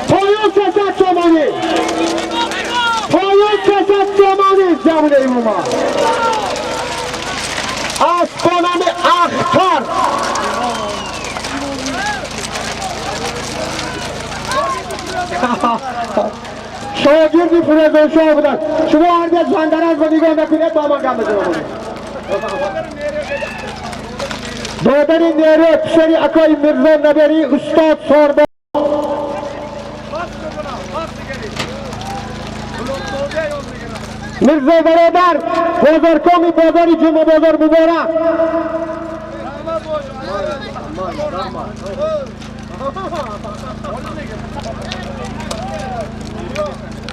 پایان 300 تومانی. پایان 300 تومانی زمین ایموما. از بانم اختر. شاگردی فرزان شاه بودن. شما هر بیاد زندرز رو نگاه نکنید با من کم بزنم. دادر نیره پسری اکای مرزا نبری استاد ساربا. مرزا برادر بازارکامی بازاری جمعه بازار مبارک.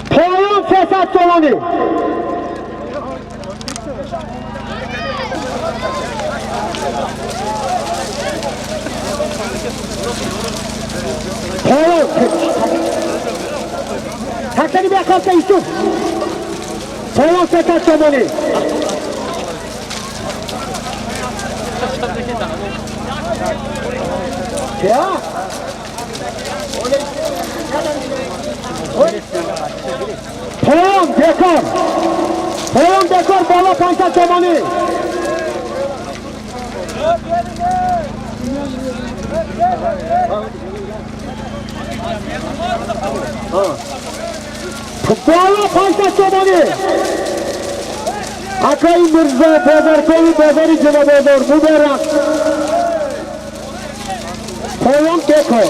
پایان 300 تومانی. پایان تکتری بیا کاسه ایسوف. پایان 300 تومانی. یا پایان دکار. پایان دکار بالا 500 تومانی. بالا 500 تومانی. اکای مرزا بازارکامی بازاری جمعه بازار مبارک. پایان دکار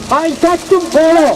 500 توم بالا.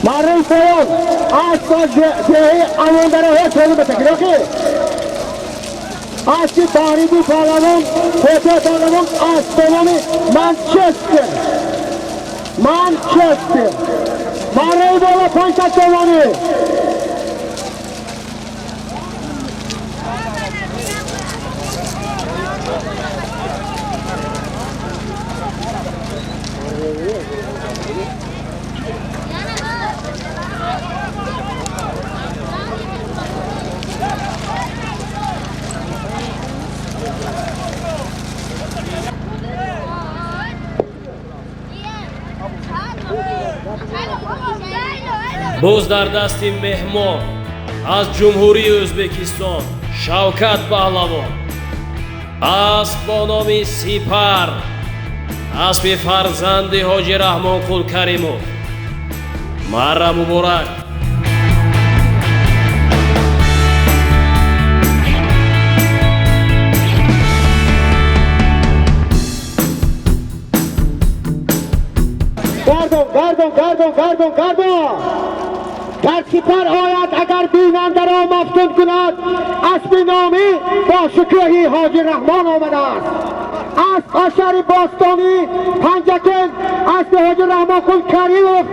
مارای پایان آسفال جهی امانداره های سالی بتکر اوکی آسی تاریبی پارلمان کوته پارلمان آسفالانی منچستر مارای بالا 500 تومانی. боз дар дасти меҳмон аз ҷумҳурии Ӯзбекистон Шавкат Паҳлавон асп бо номи Сипар аспи фарзанди Ҳоҷи Раҳмон Қул Каримов. марра муборак. گردون در سپر آید اگر بیننده را مفتون کند. اسب نامی با شکوهی حاجی رحمان آمده است. اسب اشر باستانی پنجکن اسب حاجی رحمان قول کریموف.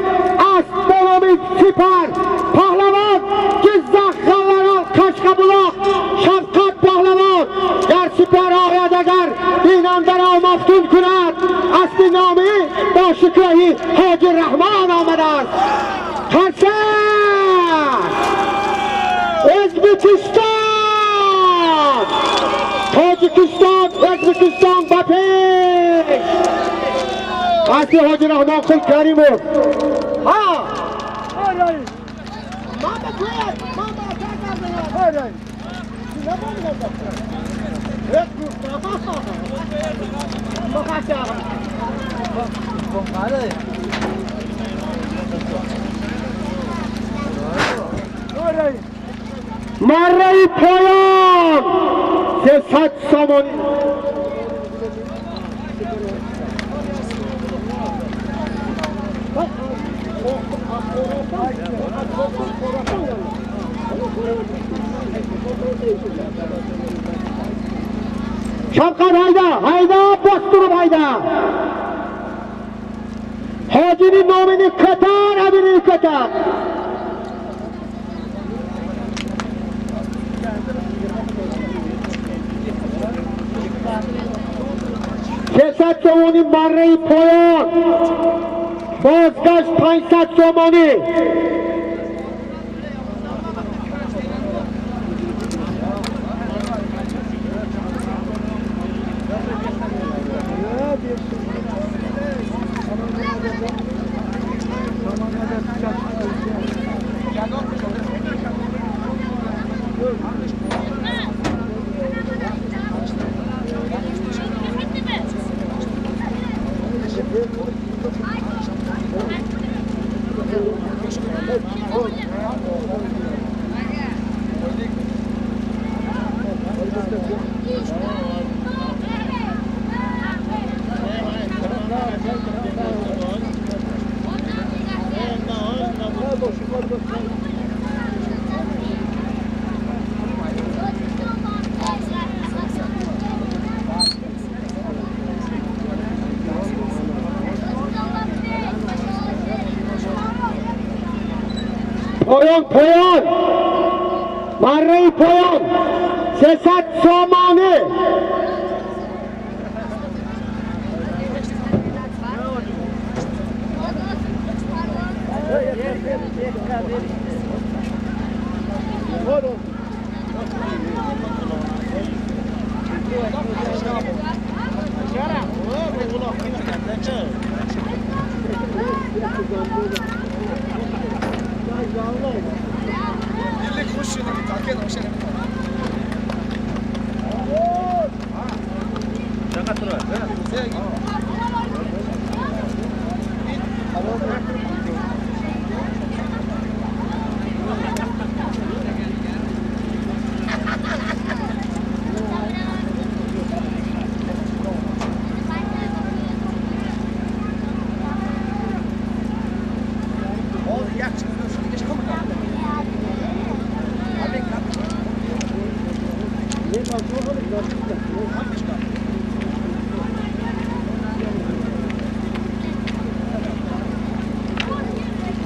اسب با نام سپر پهلوان که زخمران قشقبولاق شفقت پهلوان در سپر آید اگر بیننده را مفتون کند. اسب نامی با شکوهی حاجی رحمان آمده است. ازبکستان تاجیکستان بپیش اسب حاجی رحمان قول کریموف. ها مره پایان 300 تومانی. Shavkat hayda, bostirib hayda. Hojining nomini ko'tar, abini ko'tar. Kesat somoni marrai poyon. Bozgash 500 somoni. Poyon. Marrai poyon. Kesat somoni.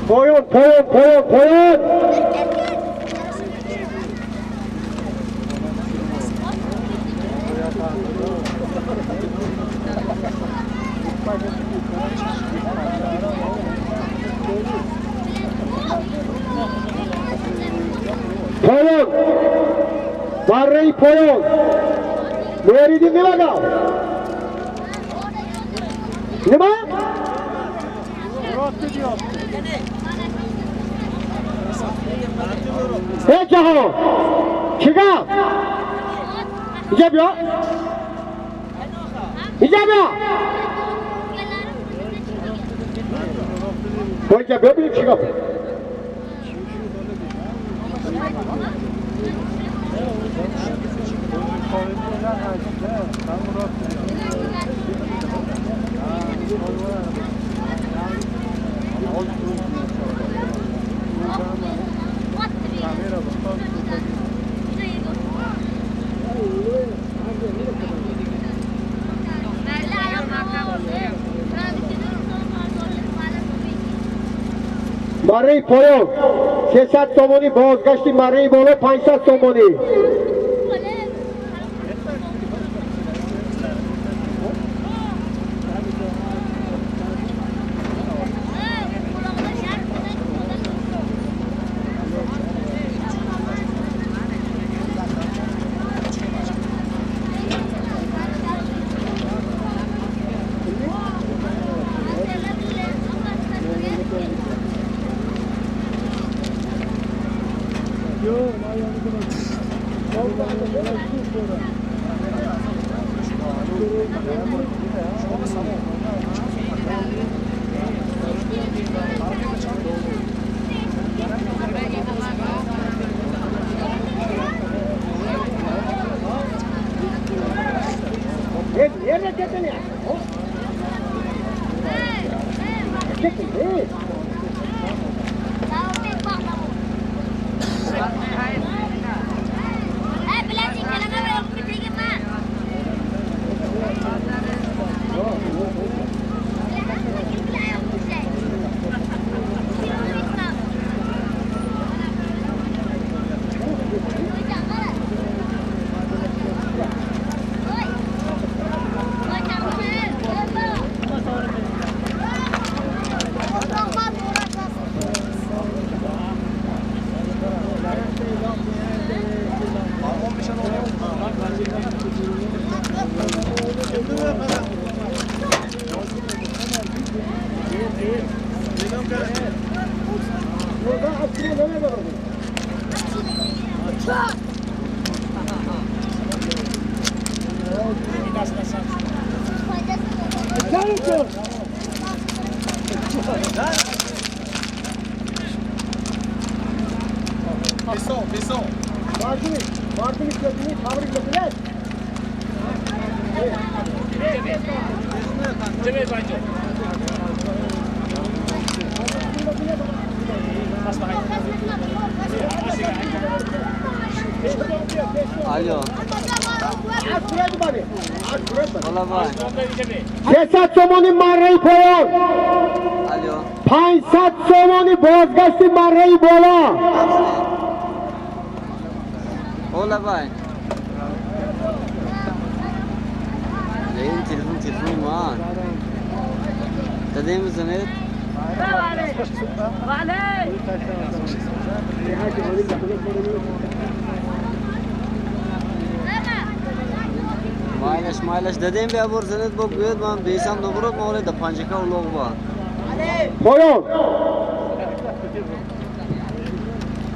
Poyon. Poyon. Marrai poyon. Meridin nimaga? Nima? Hey Jahon. Chiqar. Ijab yo'q. Qo'yga bir chiqib. Marrai poyon. Kesat somoni bozgashti marrai bola 500 somoni. Yerine getirin ya. Çekin. Pessoal. Martini götürün, tavır götürün. Alo. Ola vay. 600 somoni marrai poyon. Alo. 500 somoni bozgashti marrai bola. Ola vay. Neyin telefon var. Tadayım mısın et? Maylaş dedem bir aborsanet bu büyük man beysam doğru mu orada pancaka ulog var. Poyon.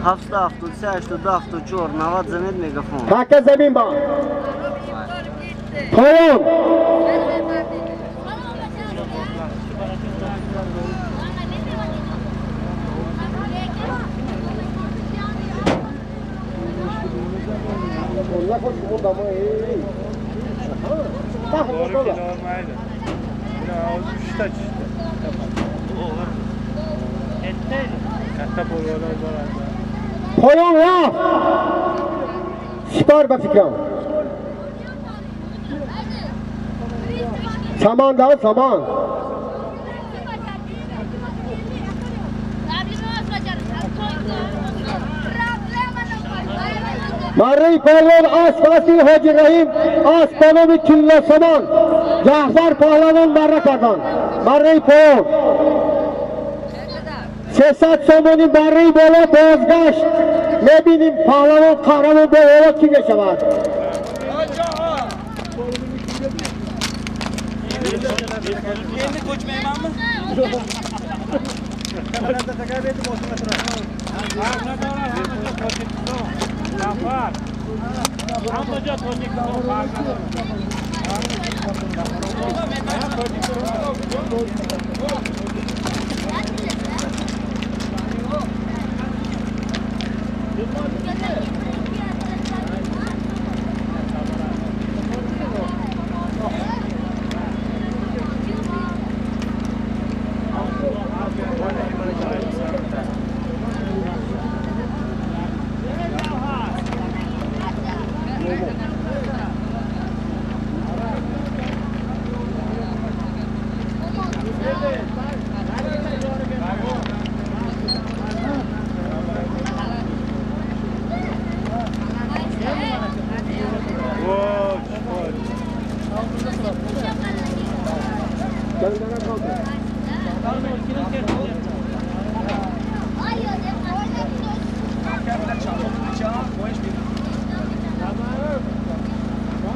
Hafta seshtu daftu chor navad zanet megafon. Taka zamin ba. Poyon. Allah koş burada mı? Doğru ki normalde. Biraz üçte işte. Katta boruyorlar var. Poyon ya. Spor bakacağım. Saman da saman. Marrai Pahlavon Asfasi Hoji Rahim Asbanomi Tilla Saman Jahfar Pahlavon Marrakardan Marrai Pahlavon 300 somoni marrai bola bozgasht mebinim Pahlavon Qahramon bola kim yashavar Endi ko'chmaymanmi? Qanday takabaydi boshimga turadi. Zafar. Hammaja Tojikiston farqi.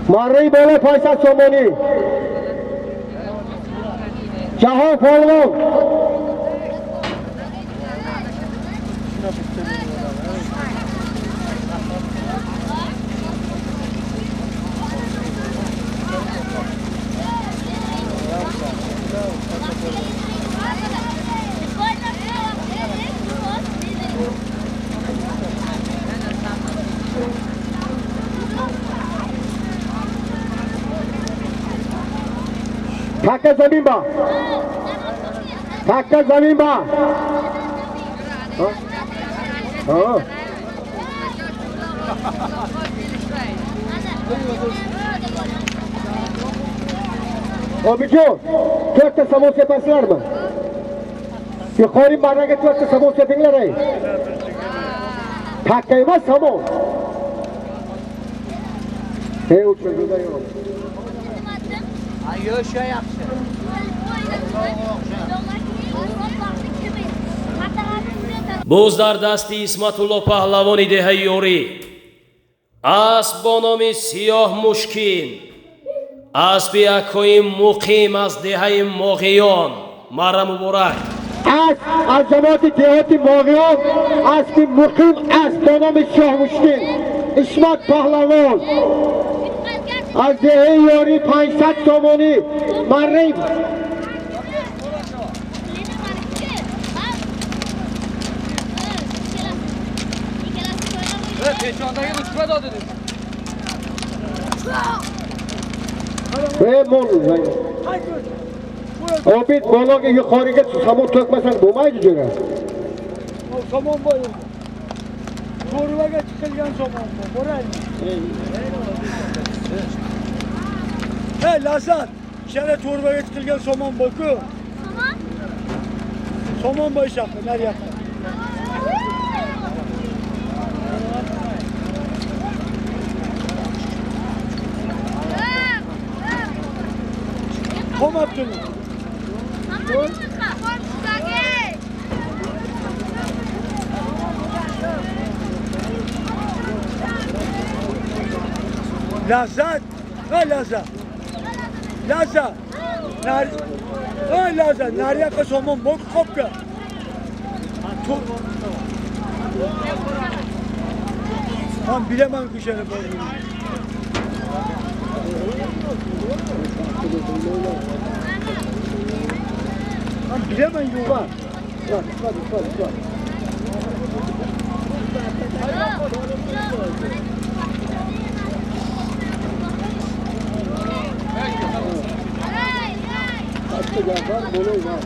Marrai bola 500 somoni Jahon Pahlavon Taka zamin ba. Taka zamin ba. Ha. Obijo, 4 samosa yaparsizlar mı? Yuqori marraga 4 samosa yapinglar ay. Taka emas samo. Hey uchirguda yo'q. Ayo şu yaxshi. Bo'z dasti Ismatullo Pahlavoni Dehayyori Asp bo nomi Siyoh Mushkin Aspi akoyi muqim az Dehayi Mog'iyon Marra muborak از جماعت دهاتی باقیان اسب مقیم اسب با نام شاه مشکین اسمت پهلوان از دهه یاری 500 سامانی مره Mo'l. Obid baloga yuqoriga somon to'kmasang bo'lmaydi jo'ra. Somon bor. To'rvaga chiqilgan somon bor. Boraylik. Hey Lazat, ishara to'rvaga chiqilgan somon bor-ku. Somon bor ishaqqa, naryoqqa. Komaptimi? Lazat, Lazat. Lazat. Lazat, naryoqqa somon bor qopga. Ben bilemem ki şöyle bol. Ben bilemem yuva. Bak. Kaçta yapar, bolu var.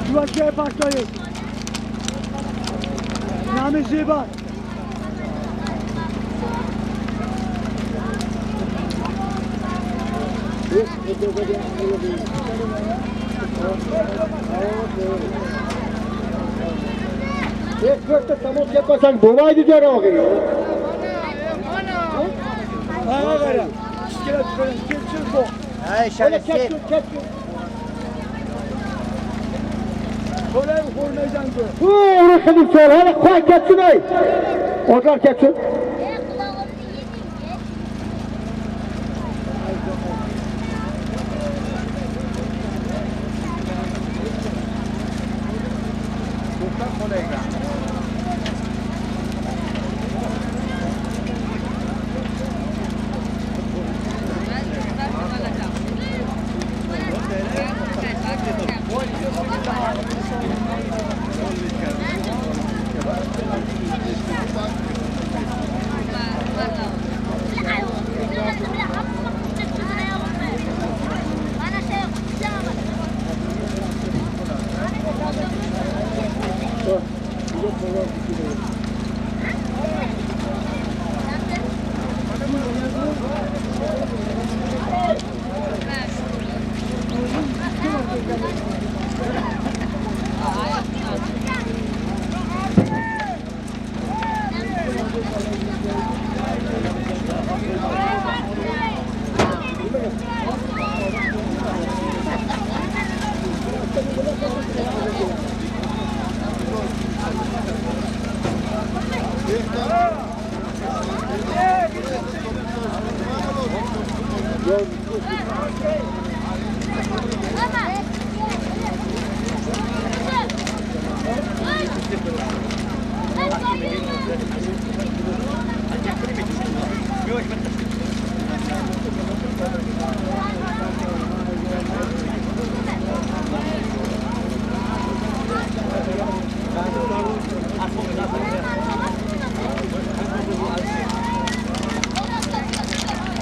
Yuvaşkaya başlayın. Nami Ziba. Ekbertte somon yapmasang bo'lmaydi jo'ra o'g'il. Bana göre. İskele çıkarın. Geçsin bu. Hey şerefsiz. Kolay koymayacağım bu. O'g'ri qilib so'ra, hali qo'y ketsin ey. O'tlar ketsin.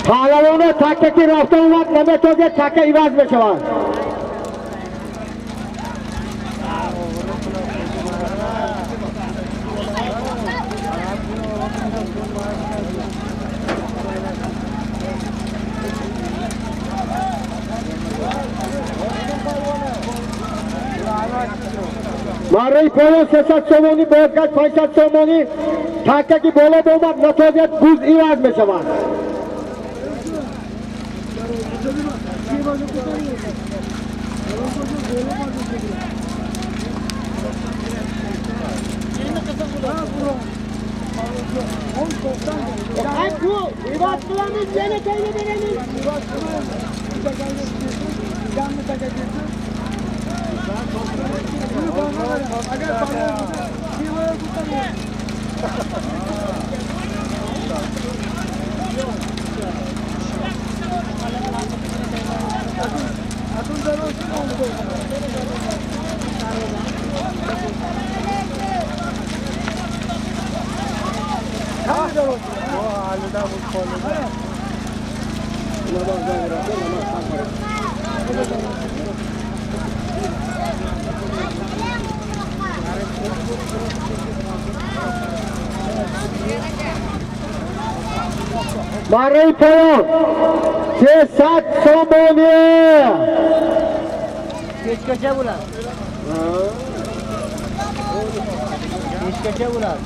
Pahalavona takkaki rafta omat Mehmeto'ga takka ivaz beshaman. Marray polo 60 somoni, Bozgach 50 somoni, takkaki bola omat Mehmeto'ga buz ivaz beshaman. Ay bu, ivaz kılamış, yine kaydı verelim. Ivaz kılamış, canlı takacağız. Agar bana kivaya tutamıyor. Atun da olsun oldu. Marray Poyon 300 somoni. Kechgacha bo'ladi. Kechgacha bo'ladi.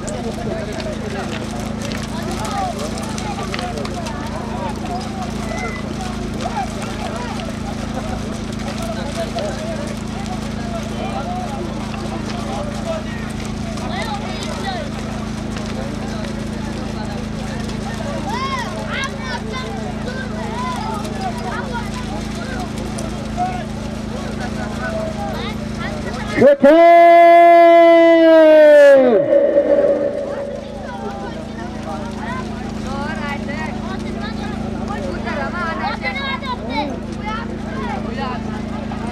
Kötü.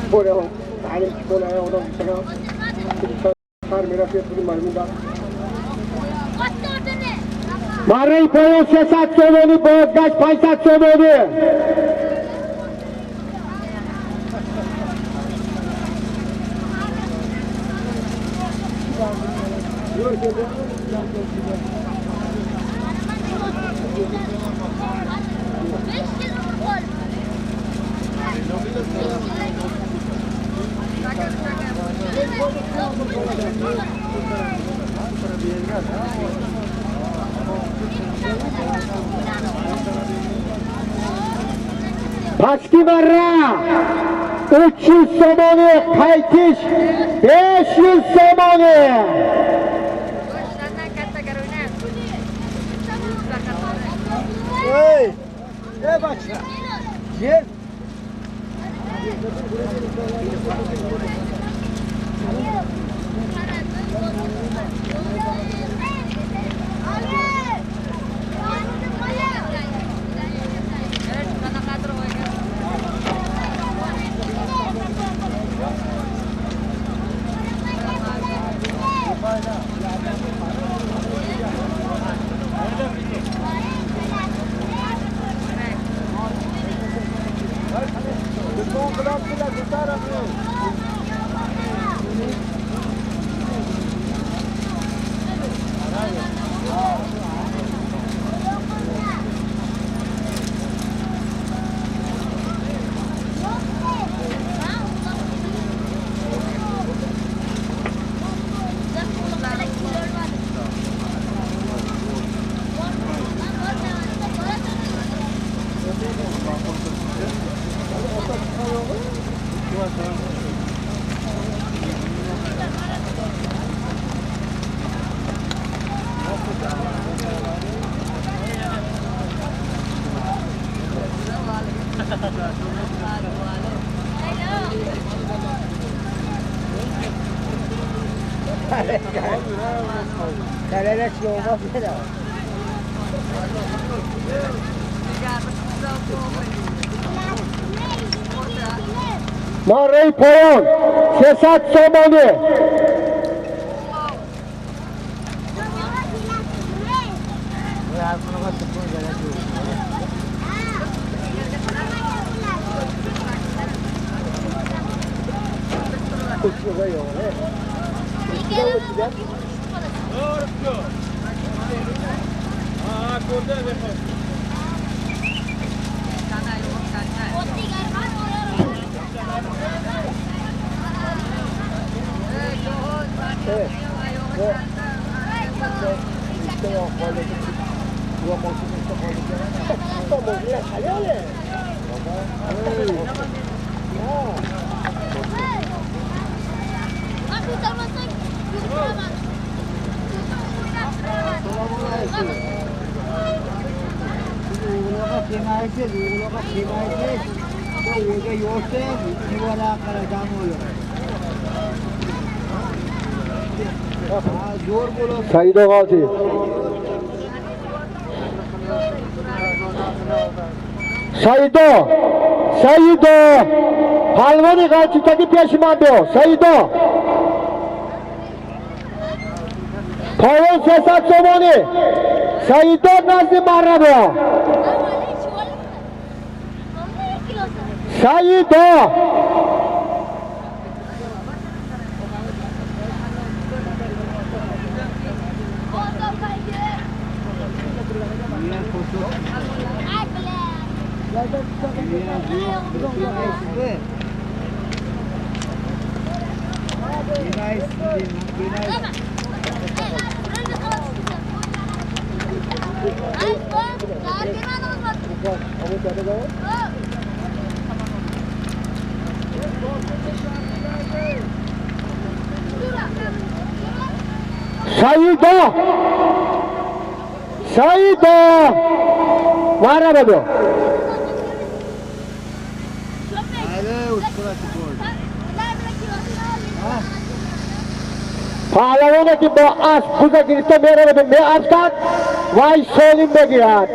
Boleh, tadi boleh orang sekarang. Har merah fiat beri marminda. Marray Poyon 300 somoni, Bozgaç 500 somoni. Pastki marra 300 somoni, qaytish 500 somoni. Hey! Ne başla? Gel. Kalerek olmaz ya. Marray Poyon 300 somoni. Said G'ozi. Saido. Palvoni G'alchidagi peshmando. Saido. Poyon 300 somoni. سعیدان نزد مربا سعیدا سعیدا سعیدا مربا بیا پهلوانه که با اسب بوزه گرفته میره به میافتد وای سالم بگیرد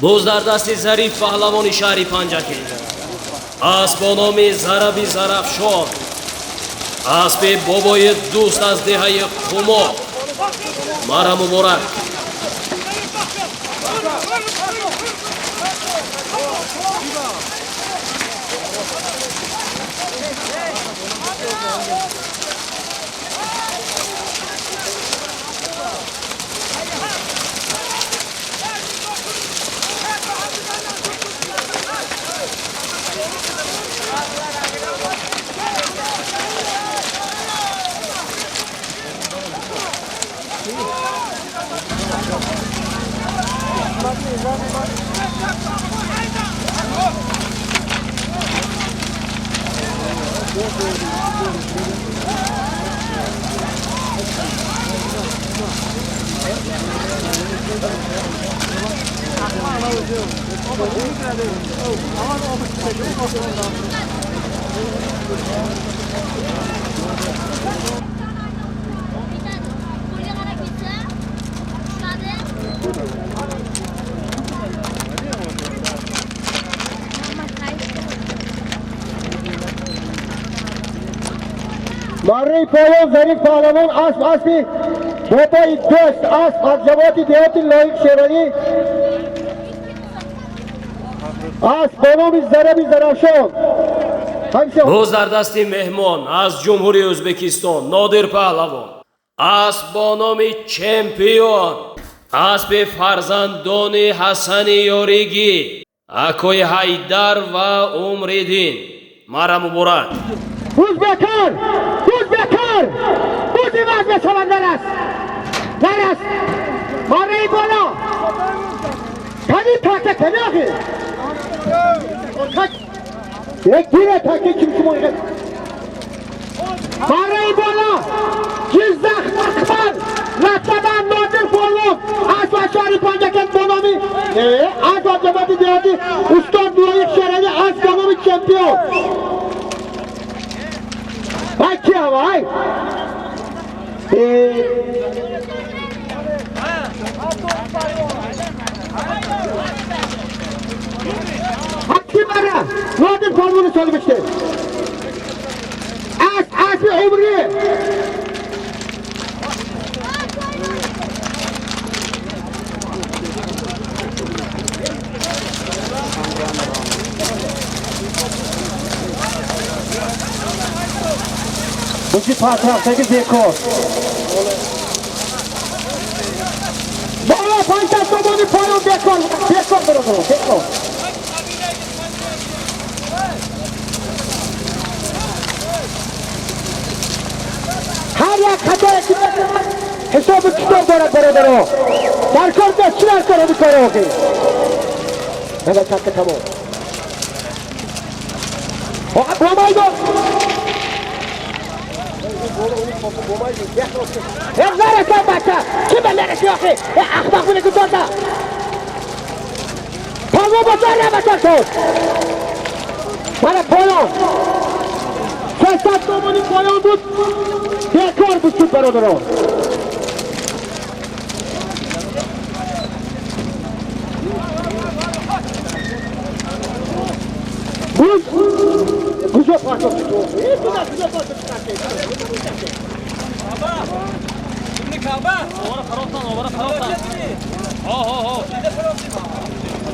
боз дар дасти зариф паҳлавони шаҳри панҷакӣ асп бо номи зараби зарафшон аспи бобои дӯст аз деҳаи қумо мара муборак مره پایان ظریف پهلوان اسبی بابای دوست اسب از جواد دیهاتی لایق شیرانی اسب با نام زربی زرافشان боз дар дасти меҳмон аз ҷумҳурии ӯзбекистон нодир паҳлавон асп бо номи чемпион аспи фарзандони ҳасани ёригӣ акои ҳайдар ва умриддин мара муборак Uzbekar! Uzbekar! Buz ivaz beşavan naras! Naras! Marayı bola! Tabii takte kenakı! Ek dire takte kim oynadı? Marayı bola! Cizzak Akbar! Ratladan Nadir Forluk! Asbaşari Pancaket Bonomi! Asbaşabadi deyadi! Ustan Duayık Şereni Asbaşabadi Şampiyon! Vay ki vay! Hakkı bana! Nadir formunu söylemişti. Asbi umri! Buci pataraftaki dekor. Bana pançak tomoni payol dekor! Dekor durdu, dekor! Her yak hata ekibler hesabı kitap dara o. Darkorda çınar karadı kara okey. Evet hakkı tamam. O Romaydo. Evlere sen başla. Kime neresi yok ki? Akbak bunu kutorda. Pavlo basar ne basar sol. Bana polo. 300 تومانی پایان بود. بیکار بود شد برادران. کجا پاسخ تو؟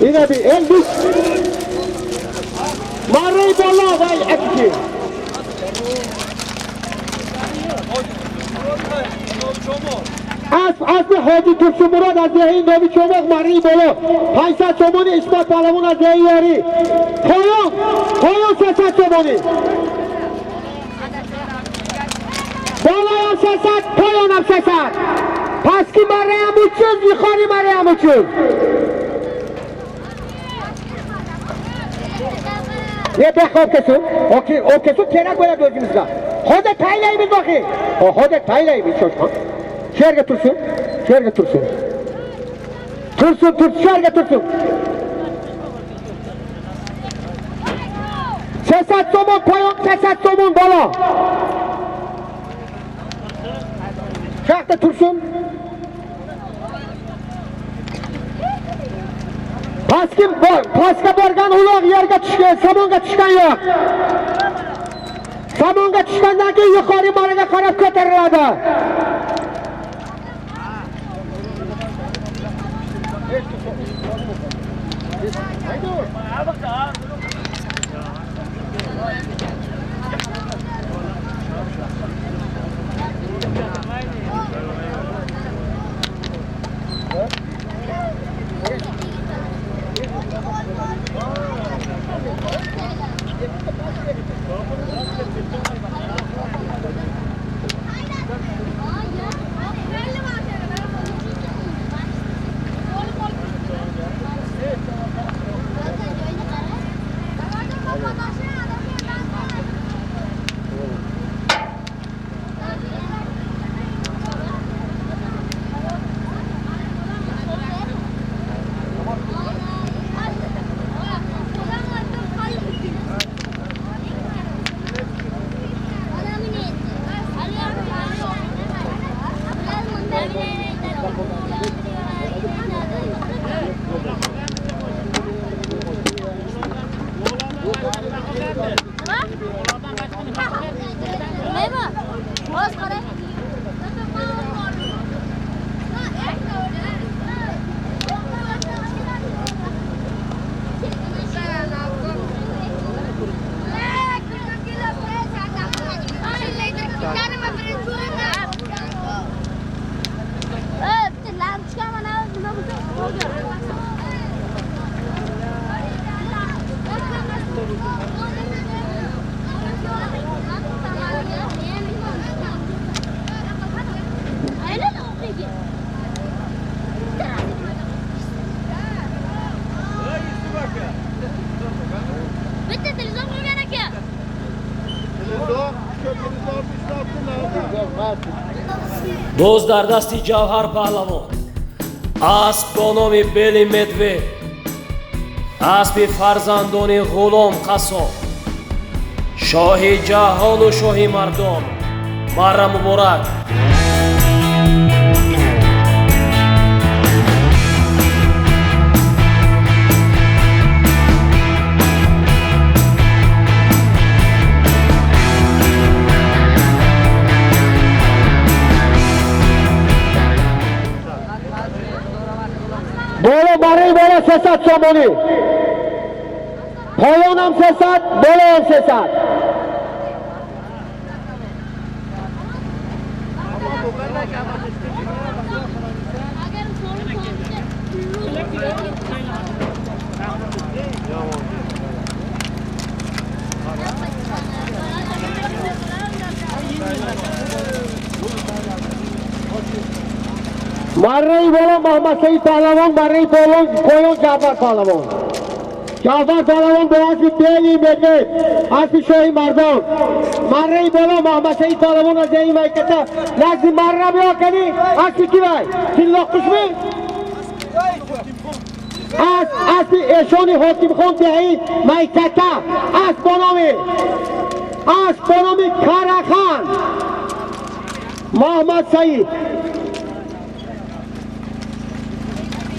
اینه بی elbis مره بالا وای اکی اسب حاجی ترسی مراد از دهی نامی چومق مره بالا 500 تومانی اسمت پهلوان از دهی یاری پایان 300 تومانی بالا 300 پایان هم 300 پس کی مره هم uçuz yukarı mare هم uçuz یه بخواب کسون او کسون تیرک باید gözümüzde خودت تایلایی بید باقی خودت تایلایی بید çocuk şer götürsün şer götürsün şer götürsün 300 somon payok 300 somon bala şakta tursun paska borgan uloq yerga tushgan somonga tushgan yo'q somonga tushgandan keyin yuqori maraga qarab ko'tariladi боз дар дасти ҷавҳар паҳлавон асп бо номи бели медвед аспи фарзандони ғулом қасоб шоҳи ҷаҳону шоҳи мардон марра муборак Bola barayı bola 300 somoni payon ham 300 bola ham 300 Marrayı bola Mahmud Seyit Pahlavon, marrayı bola koyun Cafer Pahlavon. Cafer Pahlavon boğazı Beyli Medved, asli Şohi Mardon. Marrayı bola Mahmud Seyit Pahlavon azeyim haykata. Lazım marra bırakani, asli kivay. Sillok kısmı? asli eşoni Hakim Khan dehi maykata. As bonomi. اسبانامی کارخان محمد سعید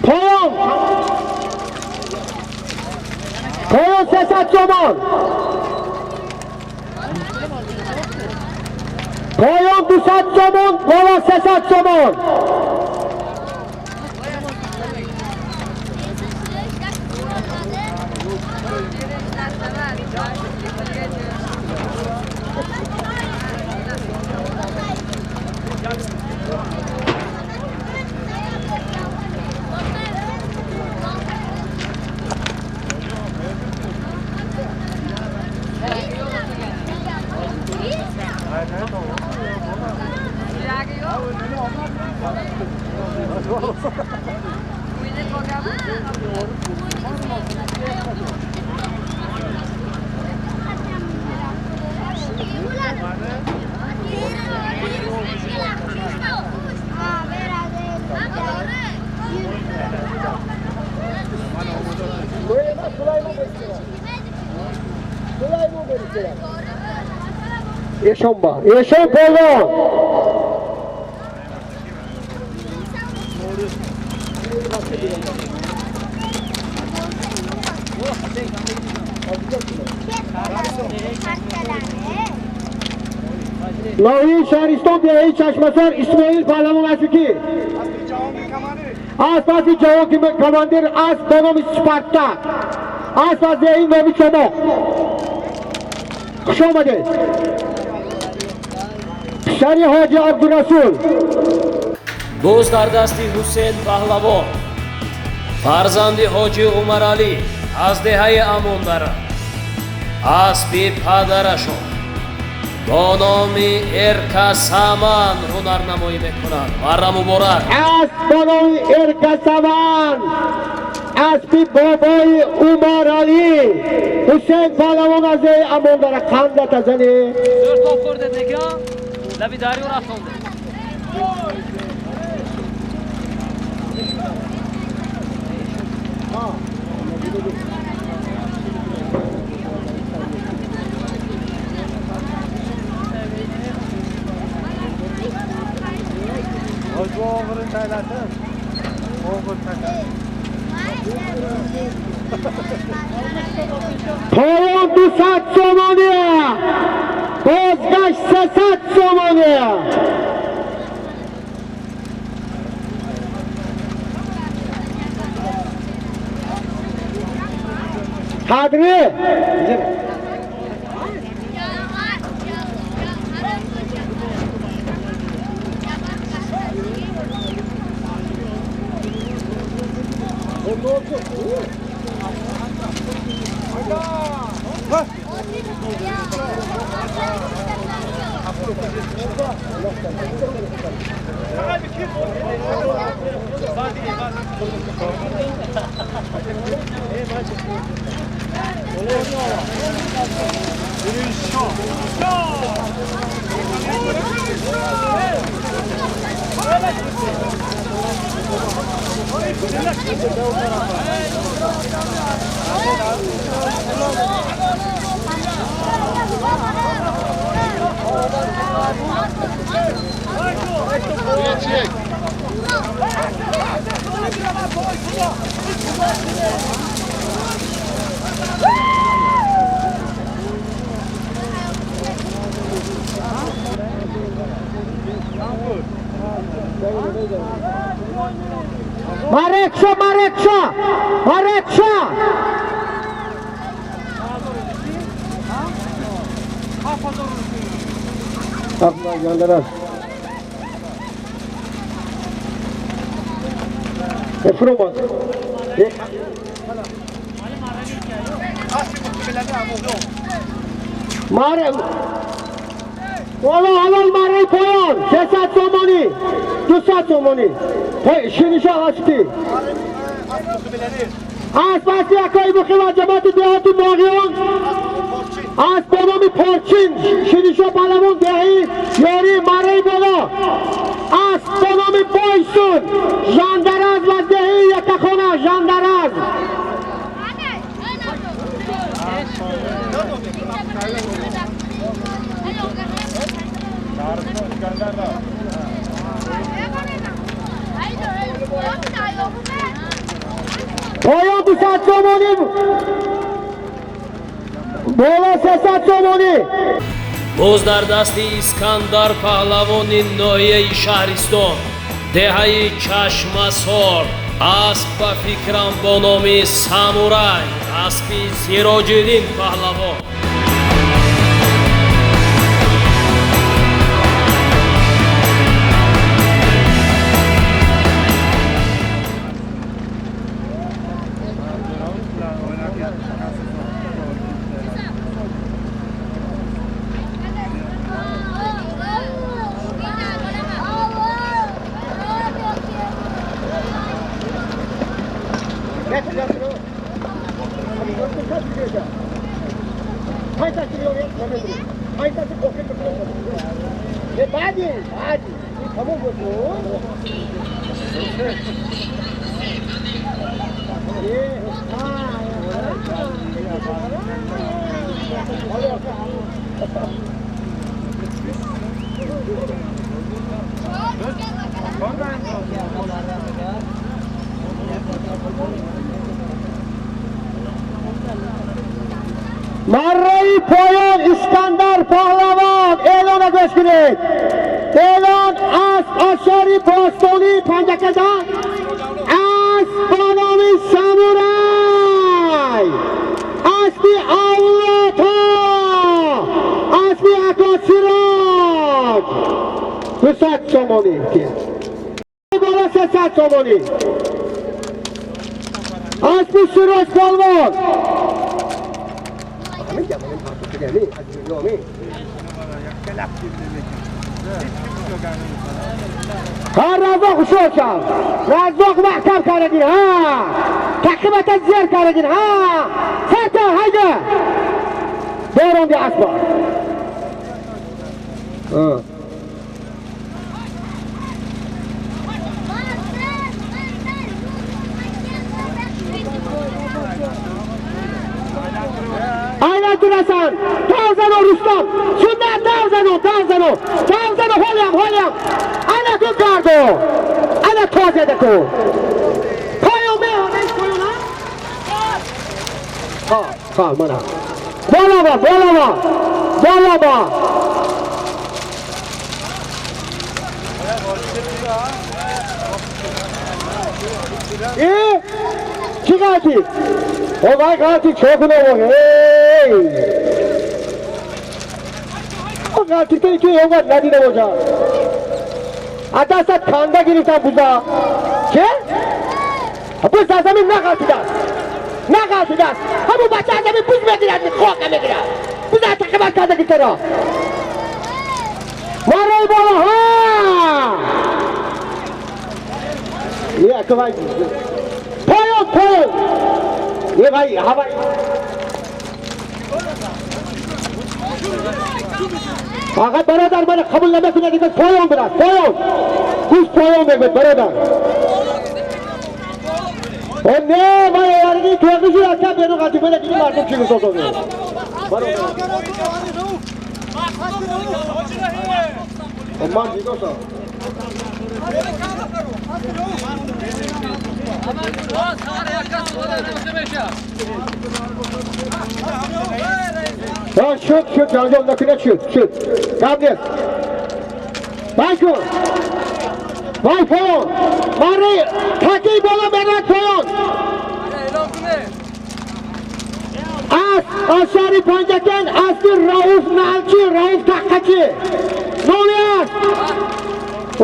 پایان 300 تومان پایان 200 تومان بالا 300 تومان Eşomba, Eşom Polon. Nahi Şehriston Dehi Çeşmesar İsmail Pahlavan Aşuki. Aspasi Cavan Komandir Asbanomi Spartak. Aspas Dehi Novi Çabuk. Kuş olmadı. Şari Hacı Abdurrasul. Do'stlar dasti Husayn Pahlavon, farzandi Hoji Umar Ali az dehay Amondara, asbi padarashon با نام ارکسمان هنرنمایی میکنند. مرا مبارک. اسبانوی ارکسمان اسبی بابای عمر علی حسین پهلوان از امان داره خنده تزنی 4 top خورده نگاه لبی داری و رفتانده. پایان 200 تومانیه بازگشت 300 تومانیه قدری Marekşa, Marekşa, Marekşa. Abla gönderer. Efroman. Mare. Ola halal mare koyan. 300 somoni. 200 somoni. Şinişa açtı. Aspasi akay bu khiva cemaati dehati Moğiyan. Asbanomi Porçin. Şinişa Palavon dehi. Yeri mare bola. Asbanomi Boysun. Jandaraz ve dehi yakakhona Jandaraz. somoni. Bola 300 somoni. боз дар дасти Искандар паҳлавони ноҳияи Шаҳристон, деҳаи Чашмасор, асп ба фикрам бо номи Самурай, аспи Сироҷиддин паҳлавон. Marrai poyon İskandar Pahlavon e'lon etish kerak. E'lon asp ashari bostoni panjakadan asp bonomi Samuray, aspi avlota, aspi akosiroj 300 somoni. Bola 300 somoni. Aspi Siroj polvon. Ha Razzoq Ushoqov, Razzoq mahkam qaragin, ha. Taqibata zer qaragin, ha. Sata hayda. Davronga asbor. Ha. Aynen turasan, Tavzano Rustam, şundan Tavzano, holyam, ana tu gardo, ana toze de ko. Koyun me, ne koyun ha? Ha, mana. Bolava. Çıkartı. O vay kartı çok ne o? Hey. O kartı te ki yoga nadi ne hoca. Ata sa thanda girita buza. Ke? Apo sa zamin na kartı das. Hamu bacha zamin buzme gira, khoka me gira. Buza takabat kada kitara. Marai bola ha. Ye akvay. Poyon. ये भाई हवाई आगे बराबर मैंने खबर लगा सुना देखो पोयों कुछ पोयों में बराबर और ने भाई यार की थोड़ी सी अच्छा बेनो का तुम्हें कितनी मार्केट की सोचो गे अम्मा जी को sir Shoot, John, look at shoot. Grab this. Banko. Vai, Poyon. Mari, Kaki bola Berat Poyon. As, Ashari Panjakan, Asir Rauf Nalchi, Rauf Takachi. Novias.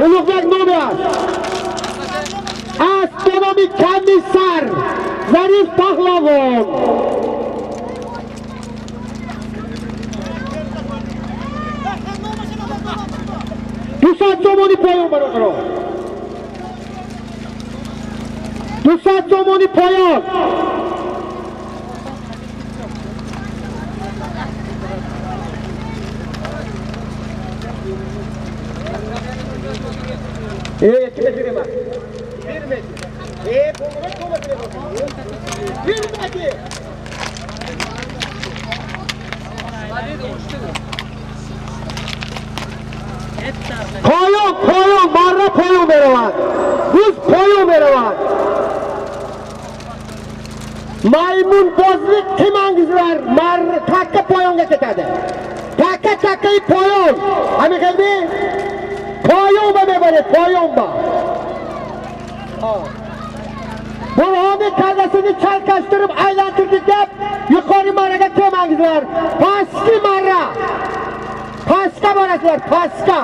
Ulug'bek Novias. Astronomi komissar Zarif Pahlavon. Dusat somoni poyon barotro. Dusat somoni poyon. Firme. Koyun, marra koyun beraber. Buz koyun beraber. maymunbozlik qilmangizlar. Takka poyonga ketadi. Takka poyon. Hamma keldi? Poyon bo'ladi, poyon bor. Bo'g'oni kallasini chalkashtirib aylantirdik deb yuqori marraga kelmangizlar. Pastki marra. Pastga borasizlar, pastga.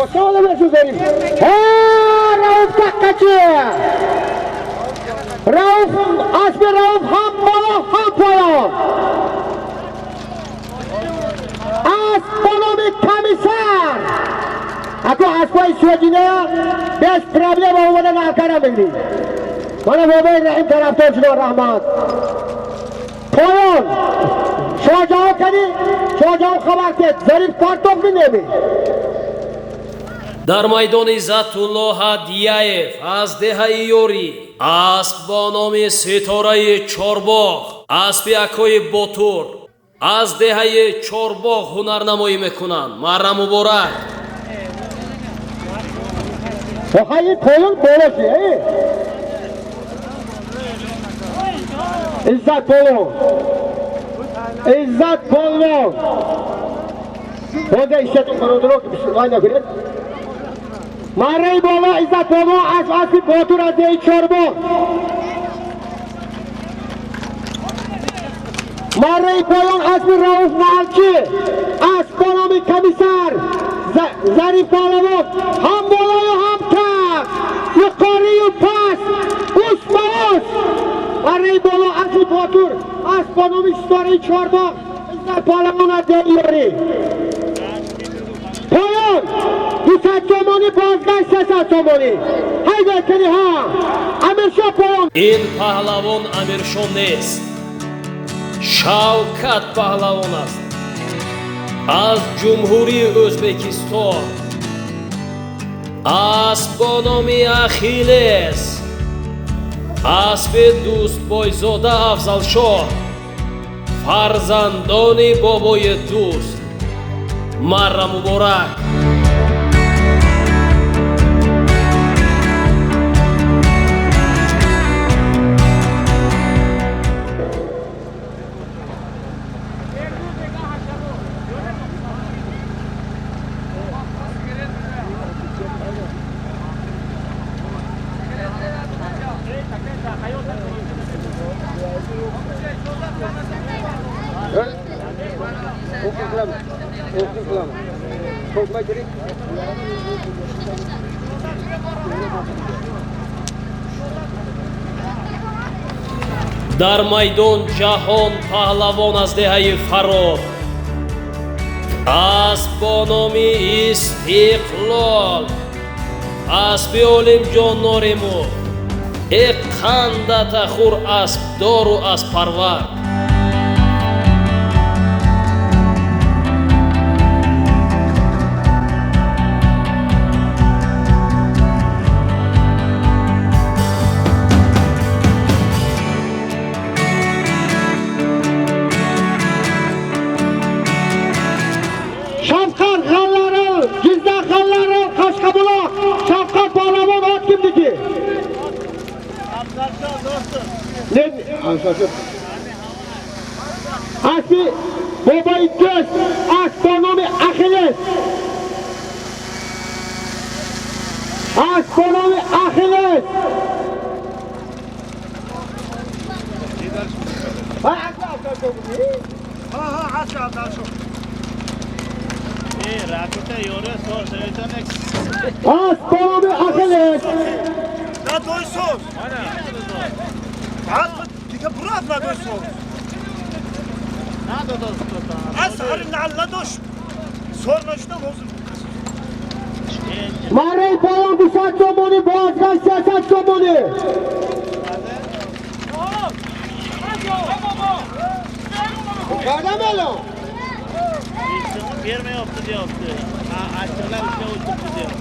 Oşağılama şu benim. Rauf takkaçı. Rauf'un, Asmi Rauf ham bola ham poyon. Astronomik komisar. Ako aspoy sürecine 5 problem olmadan arkana bildi. Bana Bobay Rahim taraftarçılar rahmat. Poyon. Shojaov kani? Shojaov xabar ket. Zarif kartof nemi? дар майдони Иззатулло Ҳадияев аз деҳаи Ёрӣ асп бо номи Ситораи Чорбоғ аспи Акои Ботур аз деҳаи Чорбоғ ҳунарнамоӣ мекунанд. Марра муборак. Hayır poyon boloşu. İzzat Polon. İzzat Polon. Hoca işletim kanadını bismillahirrahmanirrahim göre. Marray bola İzzat Polon asfi Botur Adeyi Çorboğ. Marray Polon asfi Rauf Nalçı. Astronomik komisar. Zarif Palavon. Ham bolayu ham tak. Yukarıyı pas. Usmaus. Marray bola asfi Botur. Astronomik Story Çorboğ. İzzat Palavon Adeyi Yori. Poyon. Yusat Somoni bozgan Sasat Somoni. Haydi kani ha. Amirshon Poyon. ин паҳлавон Амиршон нест, Шавкат паҳлавон аст аз Ҷумҳурии O'zbekiston. Асп бо номи Ахиллес аспи Дӯстбойзода Афзалшоҳ фарзандони бобои Дӯст. Марра муборак. дар майдон ҷаҳон паҳлавон аз деҳаи Фарод асп бо номи Истиқлол аспи Олимҷон Норимов қандата хур асп дору аспарвар. Şafkat G'allari, Jizzax G'allari, Qashqabuloq, Shafqat Palavon ot kimniki? Asli Bobay Do'st, astronomi Axilles. Astronomi Axilles. Astronomi Axilles. Na doysun. Tika burak na doysun. Asarın na doş. Sonra işte bozun. Marray Polon Dusat Somoni bozgan Sasat Somoni. Kadamelo. Vermeyoptu diyordu. Açtılar işte uçtu diyor.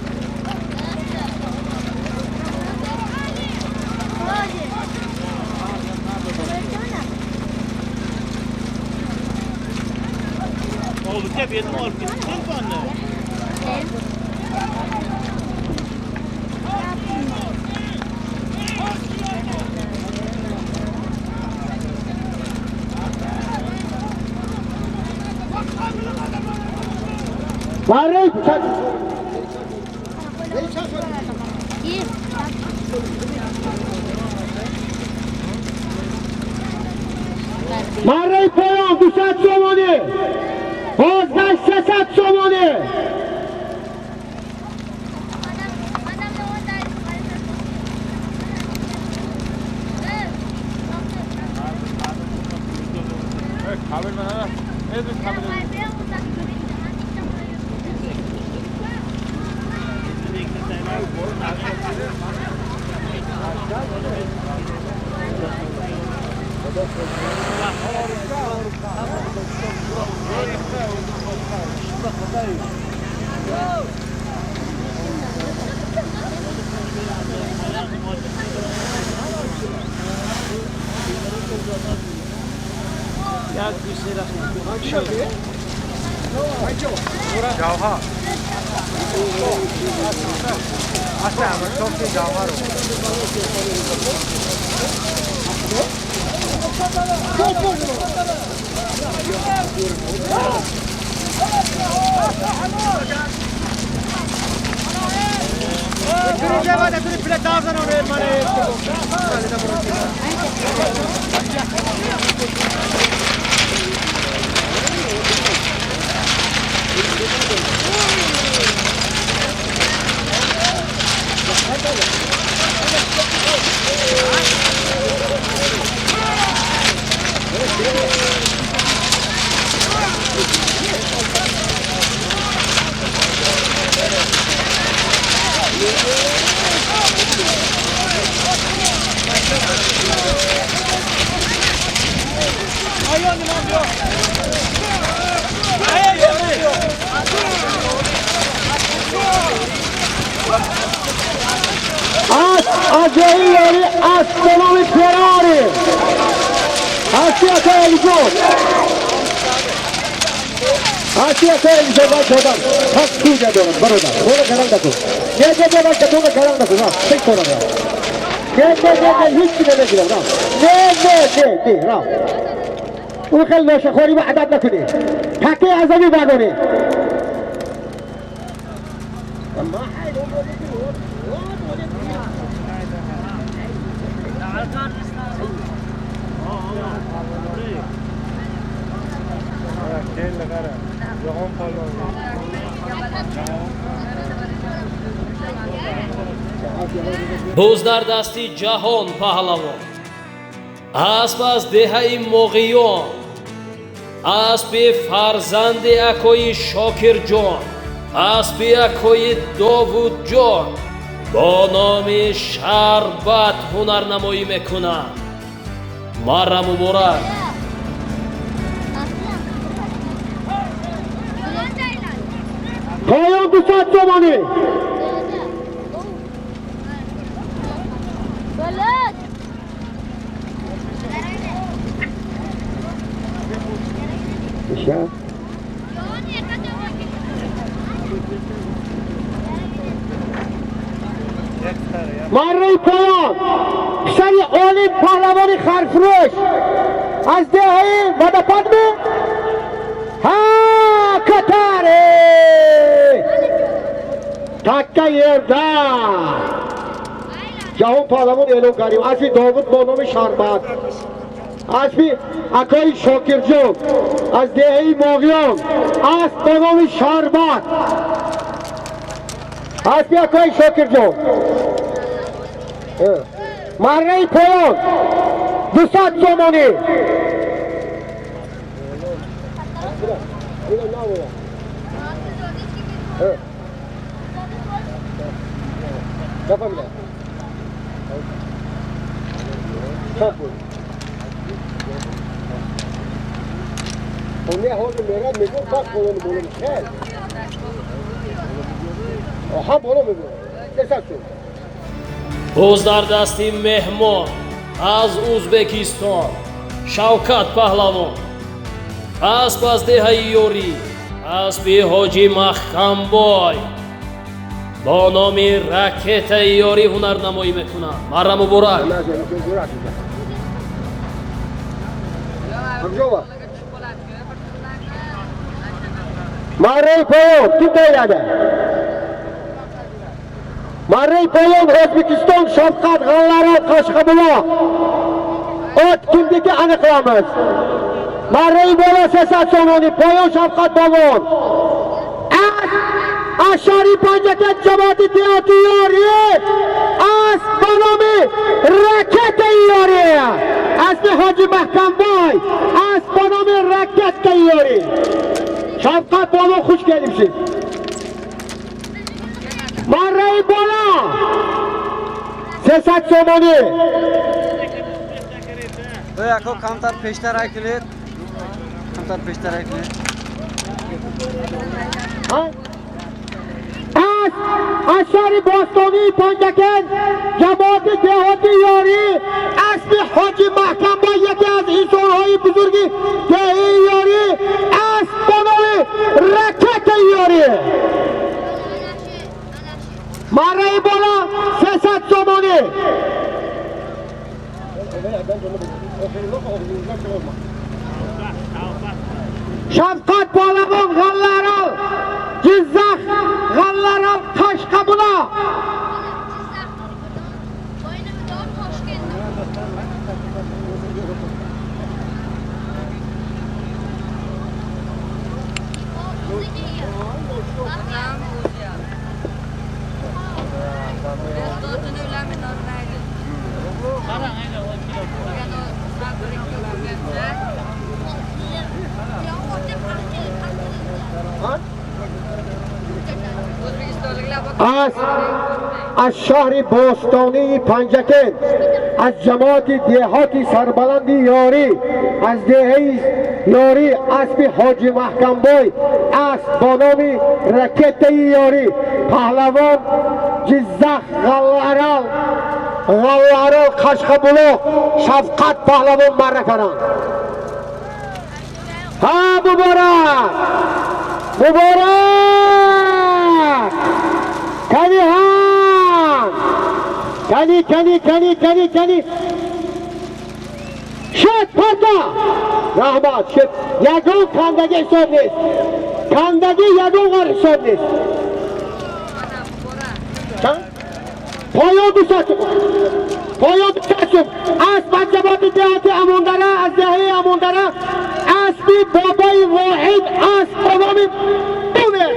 برای برای پایان 200 تومانی بازگشت 300 تومانی Acayip astronomi Ferrari. Asya televizyon. Asya televizyon var şuradan. Tak suya doğru. Burada. Burada karan da tut. Gel bak burada karan da tut. Ha. Tek sonra ya. Gel. Hiç gideme gidelim. Ha. Ne. Ha. وخل شخوري ما عدد نكني حكي عزمي بعدوني بوزدار دستی جهان پهلوان اسب از دهه مغیان اسب فرزند اکوی شاکر جان اسب اکوی داوود جان با نام شربت هنرنمایی میکنند مرا مبارک پایان 200 تومانی مره پایان سری اولی پهلوان خرفروش از دهه ودپادمه ها کتاره تکه یرده جهان پهلوان اعلام کردیم اسبی داوود با نام شربت اسبی اکای شاکرجان از دهه ماغیان اسب با نام شربت اسبی اکای شاکرجان مره پایان 200 تومانی اونه حال میگه میگه پاک بولم خیر ها بولم میگه دستتون بوزدار دستی مهمان از ازبکستان شوکت پهلوان اسب از دهه یوری اسبی حاجی محکمبای با نام راکت یاری هنرنمایی میکنم. مرا مبارک. Marray Payam kim tayyorladi? Marray Payam O'zbekiston shafqat g'allari Qashqadaryo. Ot kimniki aniqlamiz. Marray bola Sesat Somoni Payam shafqat balon. Ashari Panjakat jamoati tayyorlari. As bonomi raket tayyorlari. Asli Hoji Mahkamboy. As bonomi raket tayyorlari. Şafkat bola xush kelibsiz. Marray bola Sesat Somoni. Ako kamtar peştarak kilit. Kamtar peştarak kilit. As Ashari Bostoni Panjakan jamoati dehoti yori asli Hoji Mahkamboy yaki az insonhoyi buzurgi tayyorlari as bonomi raket tayyorlari. Marray bola Sesat Somoni. Shafqat Polapon G'allaral Jizzax G'allaral Qashqadaryo. از شهر باستانی پنجکن از جماعت دهاتی سربلندی یاری از دهی یاری اسب حاجی محکمبای از با نام رکت یاری پهلوان جزخ غلارال قشقبلو شفقت پهلوان مرکران ها مبارک Kani han! Kani! Shet parta! Rahmat, shet. Yagon kandagi hisob nest. Kandagi yagon g'ar hisob nest. Poyon dusachim. As Panjaboti dehati amondara, az dehi amondara. Asbi bobai vohid as bonomi bune.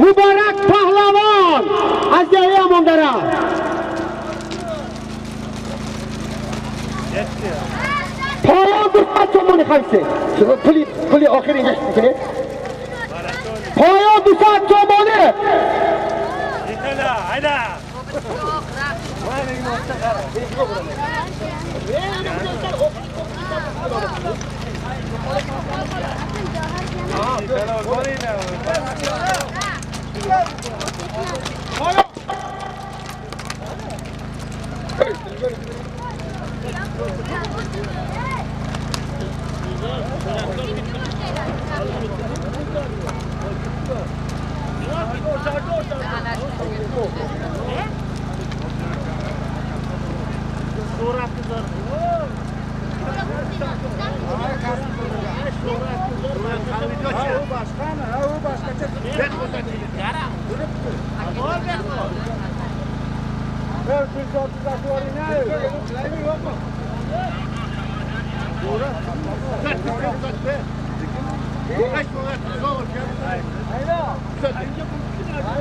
Muborak Pahlavon az dehi amondara. Poyon dusachim buni khamsi. Puli oxiri ingashtikini. Poyon dusachim buni. Hayda.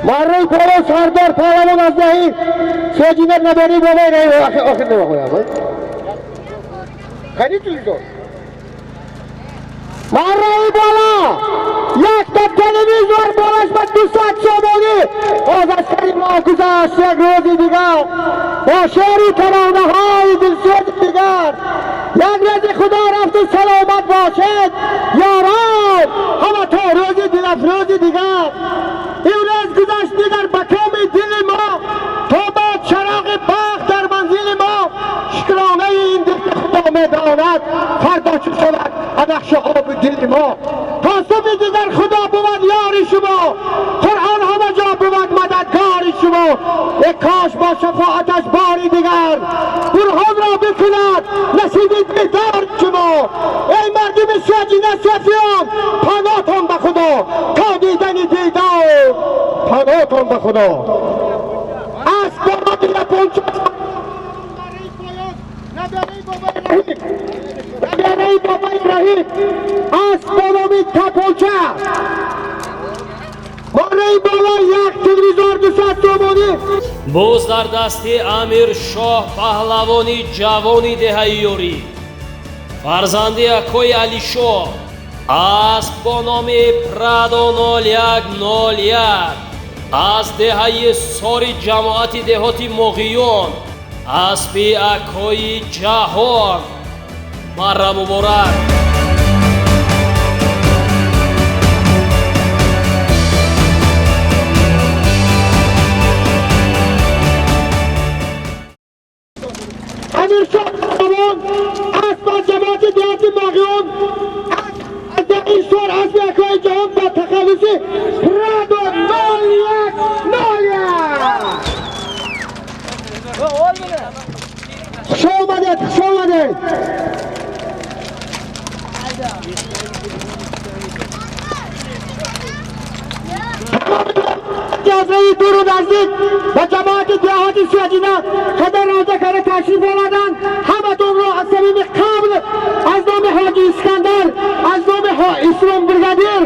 Marray Polo Sardar Pahlavon az dehi Sojiner nabari bolay nahi oxir nima qo'yamiz? Qani tildo? Marray bola yakta televizor bolashma Dusat Somoni hozir Sarima guzashak ro'zi digar boshari taronahay dilso'z digar yag'razi xudo rafti salomat boshid yaron hamma to ro'zi dilaf ro'zi digar امروز گذشت در مکام دل ما تا با چراغ بخت در منزل ما شکرانه این دل خدا میداند فردا چه شود نقش آب دل ما تا صبح دیگر خدا بود یار شما، قرآن همه جا بود مددگار شما. یک کاش با شفاعتش باری دیگر برهان را بکند نصیب بیدار شما. ای مردم سجینه صفیان پناهتان به خدا، تا دیدن دیدار پناهتان به خدا. از بابای پنچه نبیانه بابای رحیم از بابای تپوچه باره بالا یک تلویزور 200 تومانی. боз дар дасти амир шоҳ паҳлавони ҷавони деҳаиёрӣ фарзанди акои алишоҳ асп бо номи прадо 0101 аз деҳаи сори ҷамоати деҳоти моғиён аспи акои ҷаҳон. марра муборак. امیر شاه پهلوان اسب از جماعت دیهات ماغیون از این سور اسب اکای جهان با تخلصی پرادو 0101 شو آمده جزایی دور و نزدیک و جماعت دیهات سجینه خدر روزه کره تشریف آوردن. همتون رو از صمیم قبل از نام حاجی اسکندر، از نام اسلام برگادیر